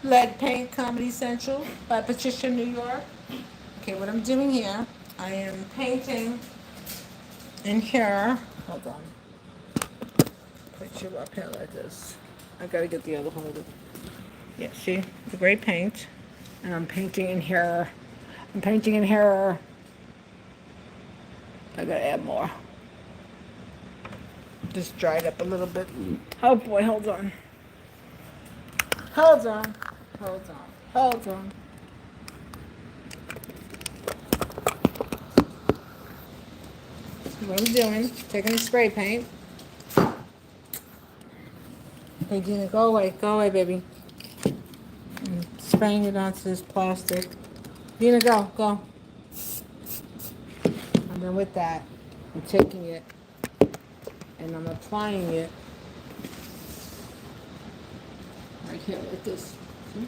Lead Paint Comedy Central by Patricia NewYork. Okay, what I'm doing here, I am painting in here. Hold on. Put you up here like this. I gotta get the other holder. Yeah, see? The gray paint. And I'm painting in here. I'm painting in here. I gotta add more. Just dried up a little bit. Oh boy, hold on. Hold on. Hold on. Hold on. What I'm doing, taking the spray paint. Hey, Gina, go away, baby. And spraying it onto this plastic. Gina, go. And then with that, I'm taking it and I'm applying it right here like this. See?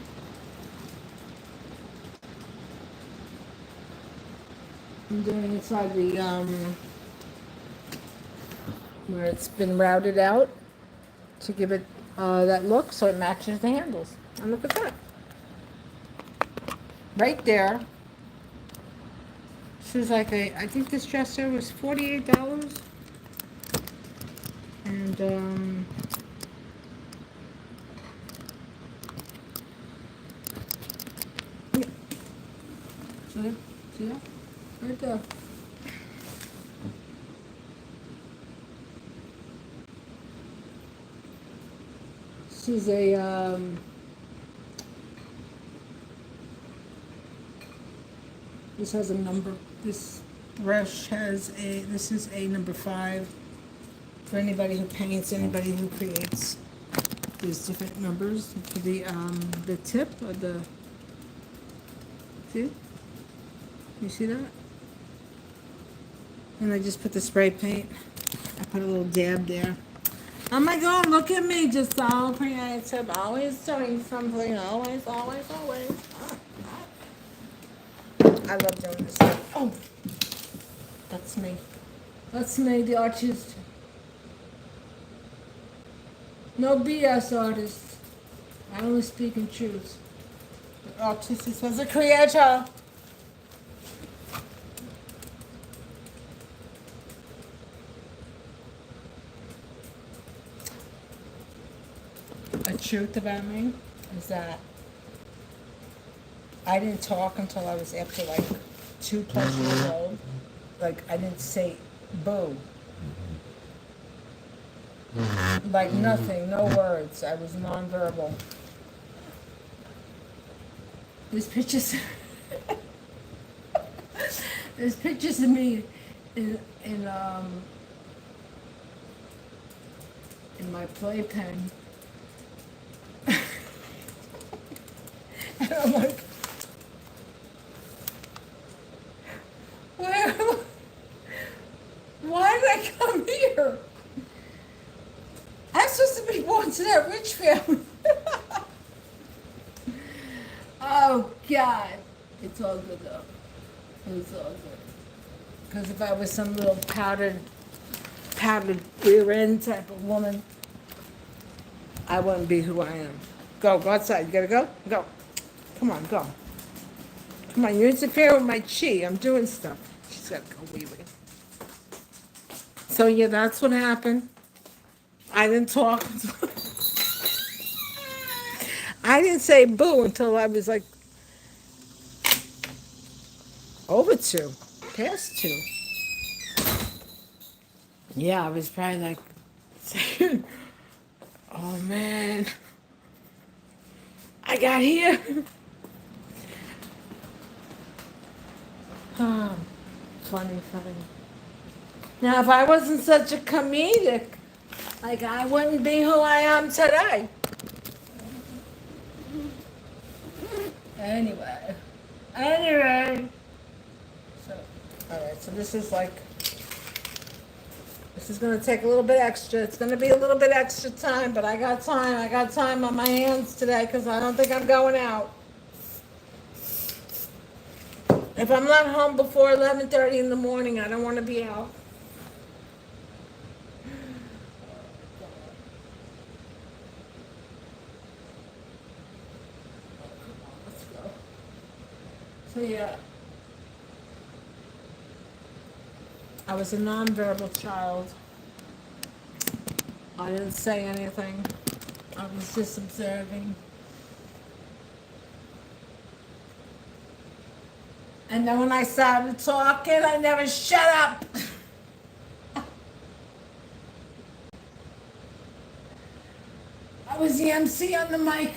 I'm doing it inside the where it's been routed out to give it that look so it matches the handles. And look at that. Right there. This is like I think this dresser was $48. And yeah. See that? Right there. She's a this has a number. This brush has this is a number 5. For anybody who paints, anybody who creates, there's different numbers for the tip of the, see? You see that? And I just put the spray paint. I put a little dab there. Oh my God, look at me, just so creative, always doing something, always. I love doing this stuff. Oh, that's me. That's me, the artist. No BS artist. I only speak in truth. The artist was a creator. A truth about me is that I didn't talk until I was after like 2+ years old. Like I didn't say boo. Like nothing, no words. I was nonverbal. There's pictures. There's pictures of me in my playpen. And I'm like, where? Why did I come here? I'm supposed to be born to that rich family. Oh God, it's all good though. It's all good. Because if I was some little powdered rear end type of woman, I wouldn't be who I am. Go outside. You gotta go. Go. Come on, go. Come on, you're interfering with my chi. I'm doing stuff. She's gotta go wee wee. So yeah, that's what happened. I didn't talk. I didn't say boo until I was like over 2, past 2. Yeah, I was probably like saying, oh man, I got here. Oh, funny. Now, if I wasn't such a comedic, like I wouldn't be who I am today. Anyway. So, all right. So this is gonna take a little bit extra. It's gonna be a little bit extra time, but I got time. I got time on my hands today because I don't think I'm going out. If I'm not home before 11:30 in the morning, I don't want to be out. So yeah, I was a nonverbal child. I didn't say anything. I was just observing. And then when I started talking, I never shut up. I was the MC on the mic.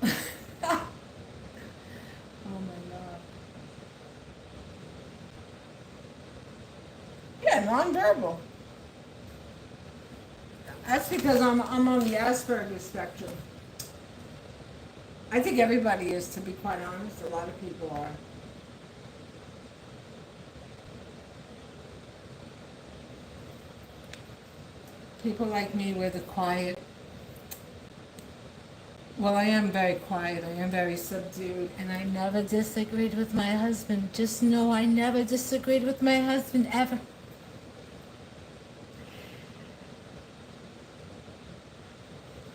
Oh my God. Yeah, nonverbal. That's because I'm on the Asperger's spectrum. I think everybody is, to be quite honest. A lot of people are. People like me, we're the quiet. Well, I am very quiet. I am very subdued. And I never disagreed with my husband. Just know I never disagreed with my husband, ever.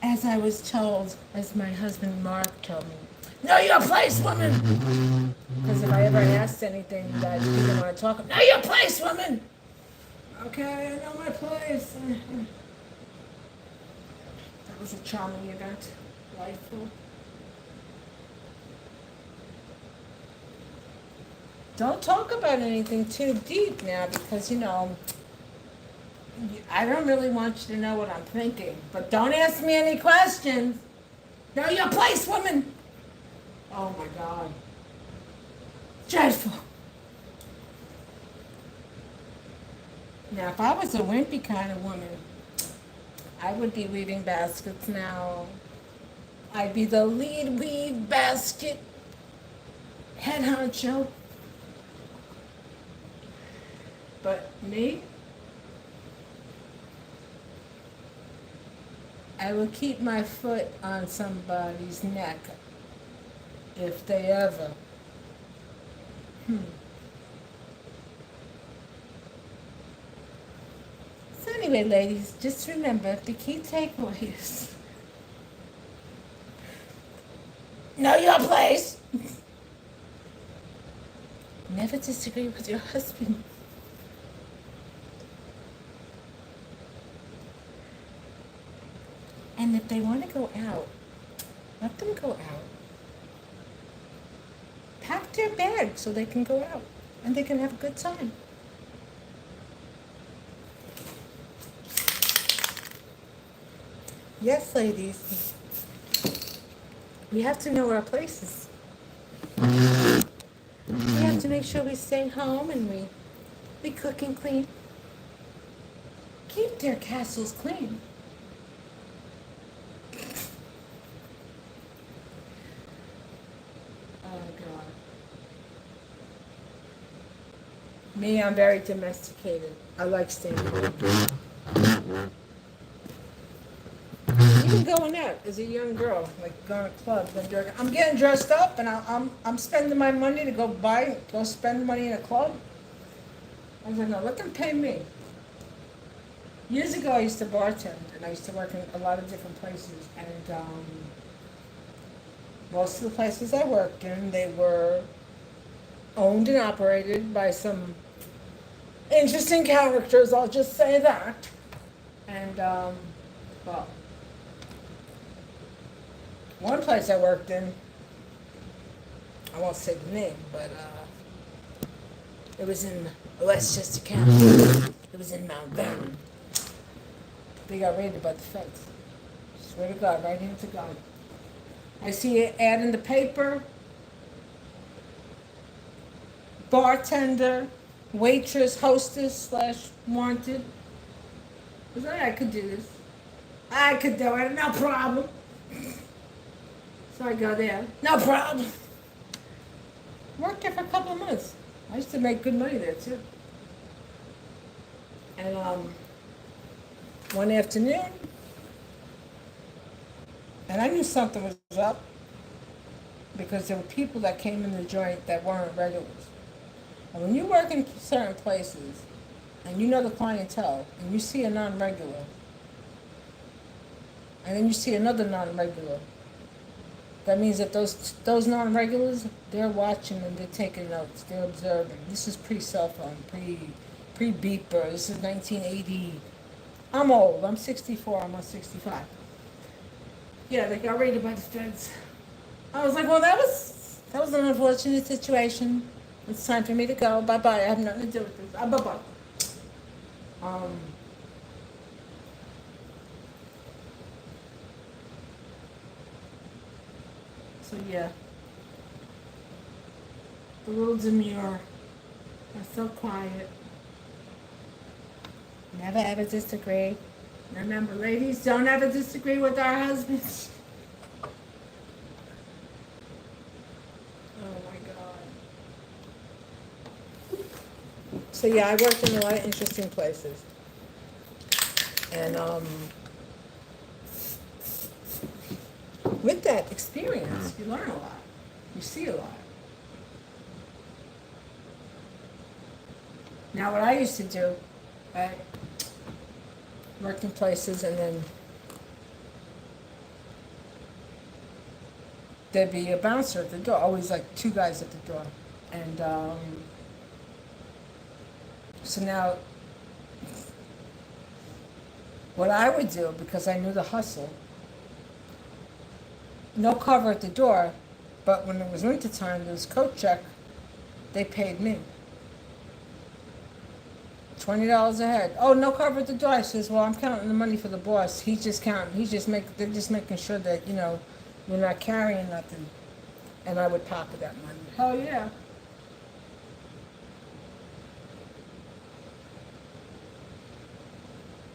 As I was told, as my husband Mark told me, know your place, woman! Because if I ever asked anything that he didn't want to talk about, know your place, woman! Okay, I know my place. That was a charming event. Delightful. Don't talk about anything too deep now because, I don't really want you to know what I'm thinking. But don't ask me any questions. Know your place, woman! Oh my God. Dreadful. Now, if I was a wimpy kind of woman, I would be weaving baskets now. I'd be the lead weave basket head honcho. But me, I will keep my foot on somebody's neck if they ever. So anyway, ladies, just remember the key takeaways. Know your place. Never disagree with your husband. And if they want to go out, let them go out. Pack their bag so they can go out and they can have a good time. Yes, ladies. We have to know our places. We have to make sure we stay home and we cook and clean. Keep their castles clean. Oh God. Me, I'm very domesticated. I like staying home. Even going out as a young girl, like going to clubs, I'm getting dressed up and I'm spending my money to go spend money in a club. I was like, no, let them pay me. Years ago, I used to bartend and I used to work in a lot of different places. And most of the places I worked in, they were owned and operated by some interesting characters. I'll just say that. And well. One place I worked in, I won't say the name, but it was in Westchester County. It was in Mount Vernon. They got raided by the feds. Swear to God, right into God. I see an ad in the paper. Bartender, waitress, hostess / wanted. I was like, I could do this. I could do it, no problem. So I go there, no problem. Worked there for a couple of months. I used to make good money there too. And one afternoon, and I knew something was up because there were people that came in the joint that weren't regulars. And when you work in certain places and you know the clientele and you see a non-regular, and then you see another non-regular, That means that those non-regulars, they're watching and they're taking notes. They're observing. This is pre-cell phone, pre-beeper. This is 1980. I'm old. I'm 64. I'm on 65. Yeah, they got raided by the feds. I was like, well, that was an unfortunate situation. It's time for me to go. Bye bye. I have nothing to do with this. Bye bye. Um. So yeah, the little demure. They're so quiet. Never ever disagree. Remember, ladies, don't ever disagree with our husbands. Oh my God. So yeah, I worked in a lot of interesting places, and with that experience, you learn a lot. You see a lot. Now, what I used to do, I worked in places, and then there'd be a bouncer at the door, always like two guys at the door. And so now, what I would do, because I knew the hustle, no cover at the door, but when it was winter time, there was coat check, they paid me. $20 a head. Oh, no cover at the door. I says, well, I'm counting the money for the boss. He's just counting. They're just making sure that, you're not carrying nothing. And I would pocket that money. Hell yeah.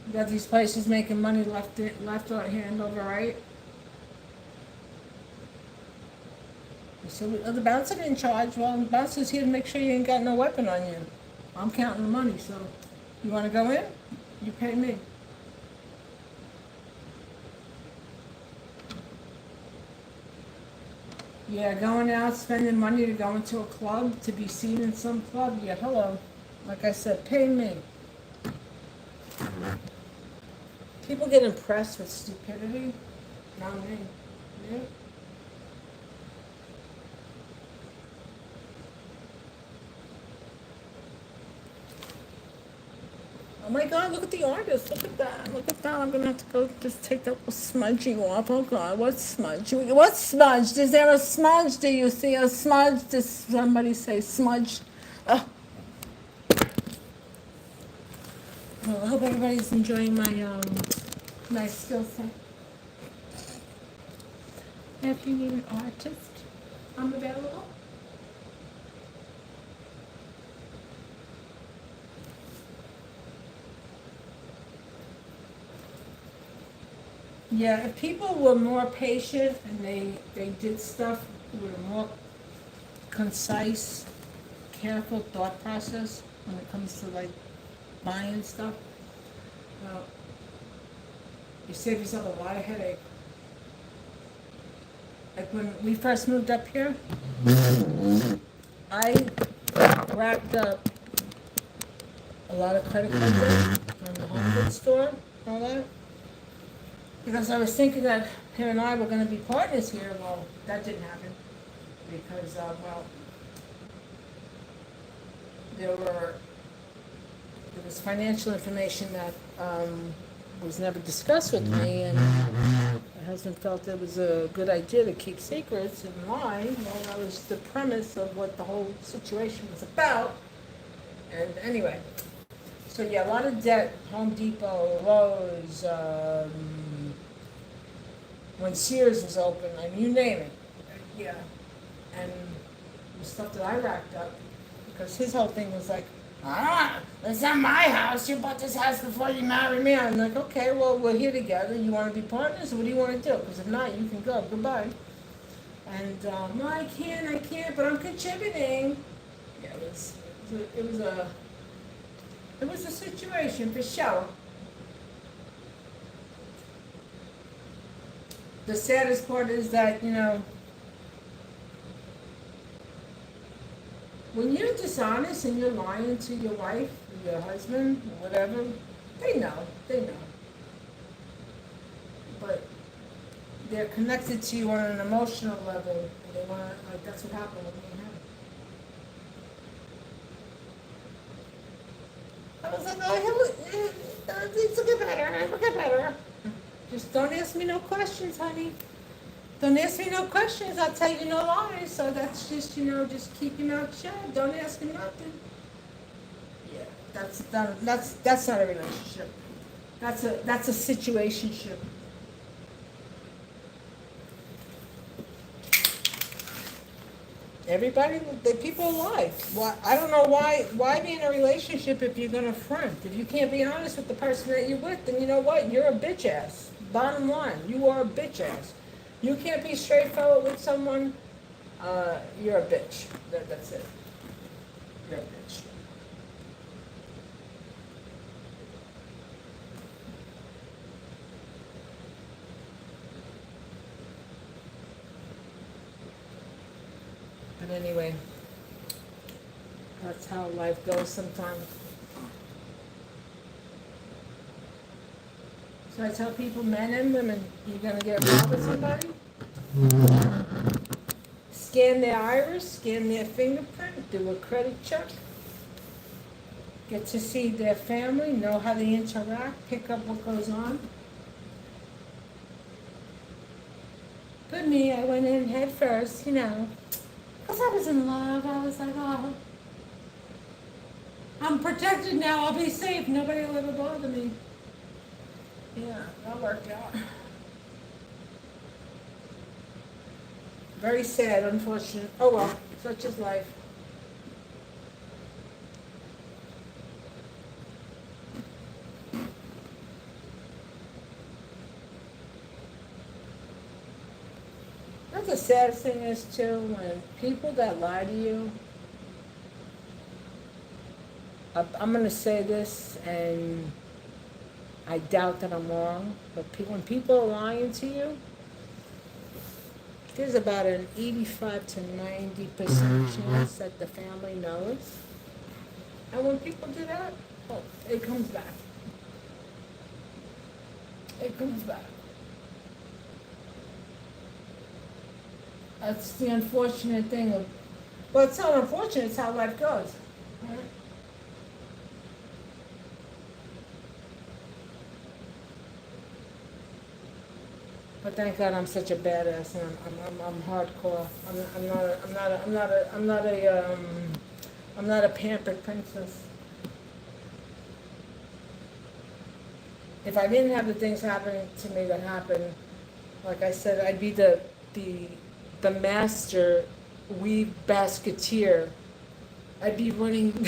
You got these places making money left out hand over right. So the bouncer didn't charge. Well, the bouncer's here to make sure you ain't got no weapon on you. I'm counting the money, so you want to go in? You pay me. Yeah, going out, spending money to go into a club, to be seen in some club, yeah, hello. Like I said, pay me. People get impressed with stupidity, not me. Yeah. Oh my God, look at the artist. Look at that. Look at that. I'm going to have to go just take that little smudging off. Oh God, what smudge? What smudge? Is there a smudge? Do you see a smudge? Does somebody say smudge? Oh. Well, I hope everybody's enjoying my skill set. If you need an artist, I'm available. Yeah, if people were more patient and they did stuff with a more concise, careful thought process when it comes to like buying stuff, well, you save yourself a lot of headache. Like when we first moved up here, I racked up a lot of credit card debt from the home goods store and all that. Because I was thinking that him and I were going to be partners here. Well, that didn't happen because, there was financial information that was never discussed with me, and my husband felt it was a good idea to keep secrets and lie. Well, that was the premise of what the whole situation was about. And anyway, so yeah, a lot of debt, Home Depot, Lowe's, when Sears was open, I mean, you name it. Yeah. And the stuff that I racked up, because his whole thing was like, it's not my house. You bought this house before you married me. I'm like, okay, well, we're here together. You want to be partners? What do you want to do? Because if not, you can go. Goodbye. And, no, I can't, but I'm contributing. Yeah, it was a situation for sure. The saddest part is that, when you're dishonest and you're lying to your wife, or your husband, or whatever, they know. But they're connected to you on an emotional level. And they want to, like, that's what happened with me and him. I was like, things will get better, it'll get better. Just don't ask me no questions, honey. Don't ask me no questions, I'll tell you no lies. So that's just, just keep your mouth shut. Don't ask me nothing. Yeah, that's not a relationship. That's a situationship. Everybody, the people lie. Why? I don't know why. Why be in a relationship if you're gonna front? If you can't be honest with the person that you're with, then you know what? You're a bitch ass. Bottom line, you are a bitch ass. You can't be straightforward with someone. You're a bitch. That's it. You're a bitch. But anyway, that's how life goes sometimes. So I tell people, men and women, you're gonna get involved with somebody, scan their iris, scan their fingerprint, do a credit check, get to see their family, know how they interact, pick up what goes on. But me, I went in head first, because I was in love. I was like, oh, I'm protected now, I'll be safe, nobody will ever bother me. Yeah, that worked out. Very sad, unfortunate. Oh well, such is life. That's the saddest thing is too, when people that lie to you, I'm going to say this, and I doubt that I'm wrong, but when people are lying to you, there's about an 85 to 90% chance that the family knows. And when people do that, oh, it comes back. It comes back. That's the unfortunate thing of, well, it's not unfortunate, it's how life goes. Right? But thank God I'm such a badass, and I'm hardcore. I'm not a pampered princess. If I didn't have the things happening to me that happened, like I said, I'd be the master weave basketeer. I'd be running.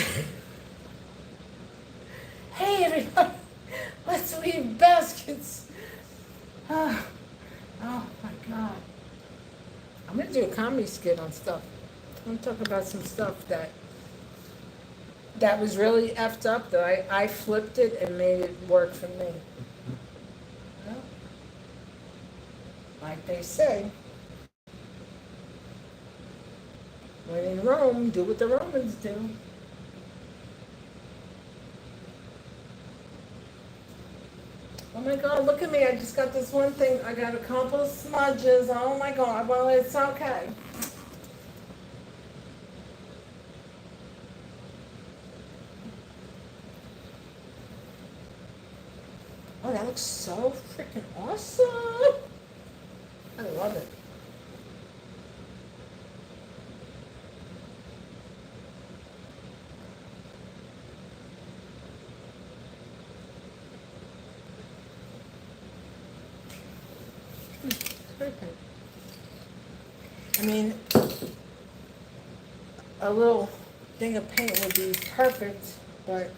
Hey everybody, let's weave baskets. Oh my God. I'm gonna do a comedy skit on stuff. I'm gonna talk about some stuff that was really effed up, though. I flipped it and made it work for me. Well, like they say, when in Rome, do what the Romans do. Oh my God, look at me, I just got this one thing, I got a couple of smudges, oh my God, well, it's okay. Oh, that looks so freaking awesome. I love it. Perfect. I mean, a little thing of paint would be perfect, but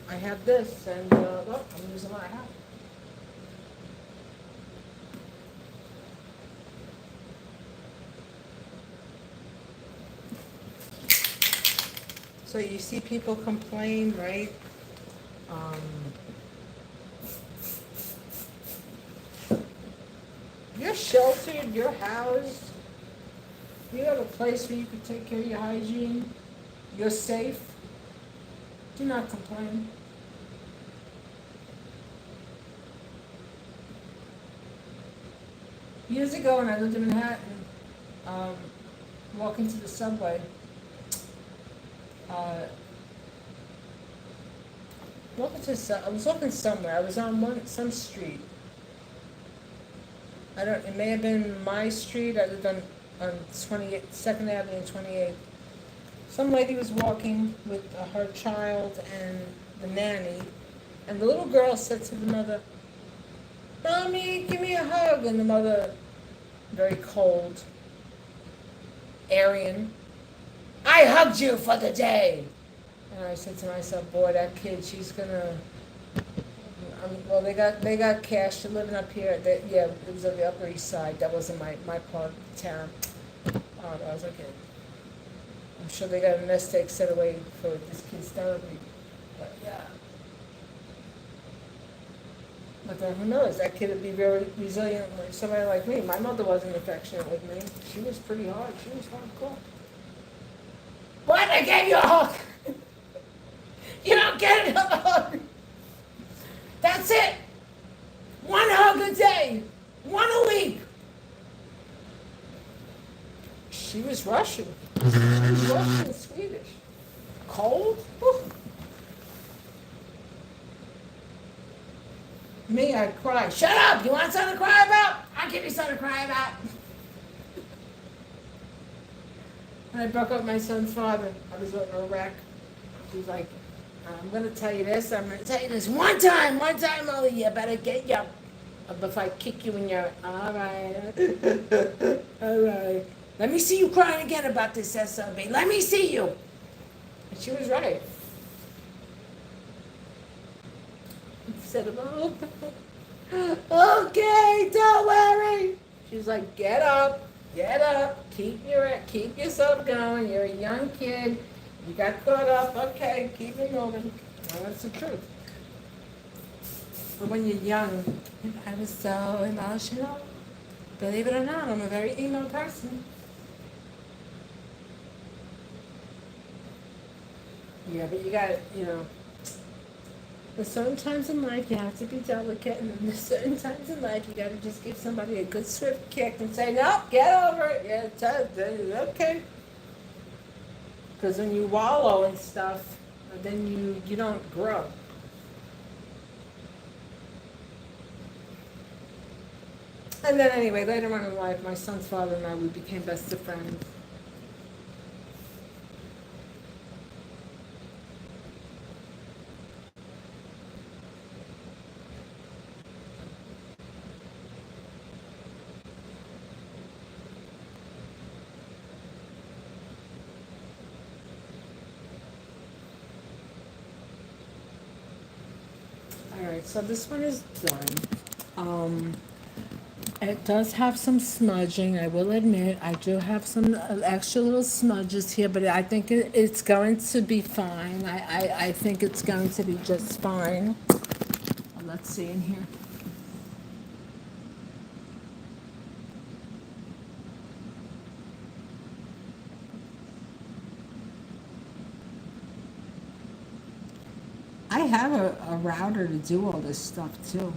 I have this, and well, I'm using what I have. So you see people complain, right? You're sheltered, you're housed, you have a place where you can take care of your hygiene, you're safe. Do not complain. Years ago when I lived in Manhattan, um, walking to the subway, uh, I was walking somewhere. I was on some street. I don't. It may have been my street. I lived on 28th, Second Avenue and 28th. Some lady was walking with her child and the nanny, and the little girl said to the mother, "Mommy, give me a hug." And the mother, very cold, Aryan, "I hugged you for the day." And I said to myself, boy, that kid, she's gonna. Well, they got cash. They're living up here. Yeah, it was on the Upper East Side. That wasn't my part of town. I was okay. I'm sure they got a nest egg set away for this kid's therapy. But yeah. But then who knows? That kid would be very resilient like somebody like me. My mother wasn't affectionate with me. She was pretty hard. She was hardcore. What? I gave you a hug. You don't get another hug. That's it. One hug a day. One a week. She was Russian. She was Russian and Swedish. Cold? Whew. Me, I'd cry. Shut up! You want something to cry about? I'll give you something to cry about. When I broke up with my son's father, I was in Iraq. He was like, I'm going to tell you this. I'm going to tell you this one time, Molly. You better get your. If I kick you in your. All right. All right. Let me see you crying again about this SOB. Let me see you. And she was right. Instead of, okay, don't worry. She was like, get up, keep yourself going. You're a young kid. You got caught up. Okay, keep it moving. Well, that's the truth. But when you're young, I was so emotional. Believe it or not, I'm a very emo person. Yeah, but you got, there's certain times in life you have to be delicate, and then there's certain times in life you got to just give somebody a good swift kick and say, no, get over it. Yeah, it's okay. Because when you wallow and stuff, then you don't grow. And then anyway, later on in life, my son's father and I, we became best of friends. Alright, so this one is done. It does have some smudging, I will admit. I do have some extra little smudges here, but I think it's going to be fine. I think it's going to be just fine. Let's see in here. I have a router to do all this stuff too.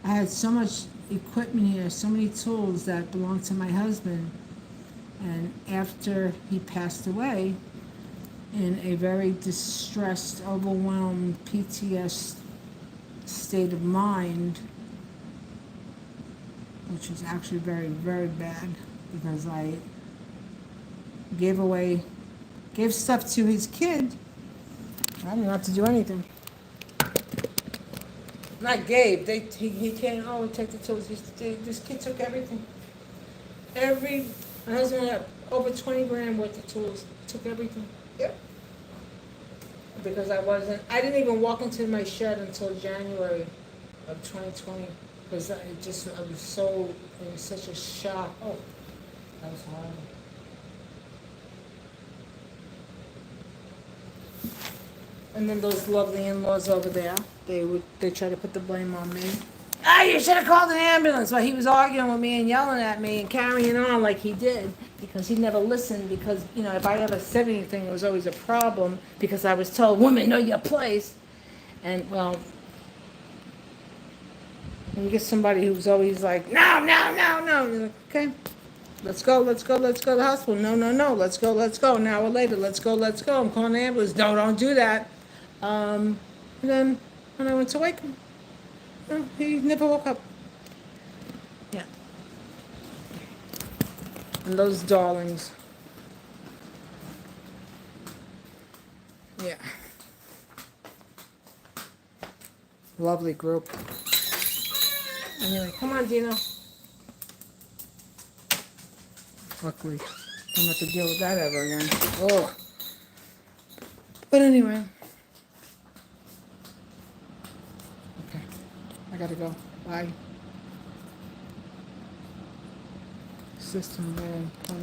I had so much equipment here, so many tools that belonged to my husband. And after he passed away, in a very distressed, overwhelmed, PTS state of mind, which was actually very, very bad, because I gave stuff to his kid. I didn't have to do anything. Not gave. He can't. Oh, take the tools. This kid took everything. My husband had over 20 grand worth of tools. Took everything. Yep. Because I didn't even walk into my shed until January of 2020. Because I was in such a shock. Oh, that was horrible. And then those lovely in-laws over there, they try to put the blame on me. You should have called an ambulance. Well, he was arguing with me and yelling at me and carrying on like he did, because he never listened, because, if I ever said anything, it was always a problem, because I was told, women, know your place. And, well, And you get somebody who's always like, no, no, no, no. You're like, okay, let's go, let's go, let's go to the hospital. No, no, no, let's go, let's go. An hour later, let's go, let's go. I'm calling the ambulance. No, don't do that. And then when I went to wake him, he never woke up. Yeah. And those darlings. Yeah. Lovely group. Anyway, come on, Dino. Luckily, don't have to deal with that ever again. Oh. But anyway. Okay. I gotta go. Bye. System there.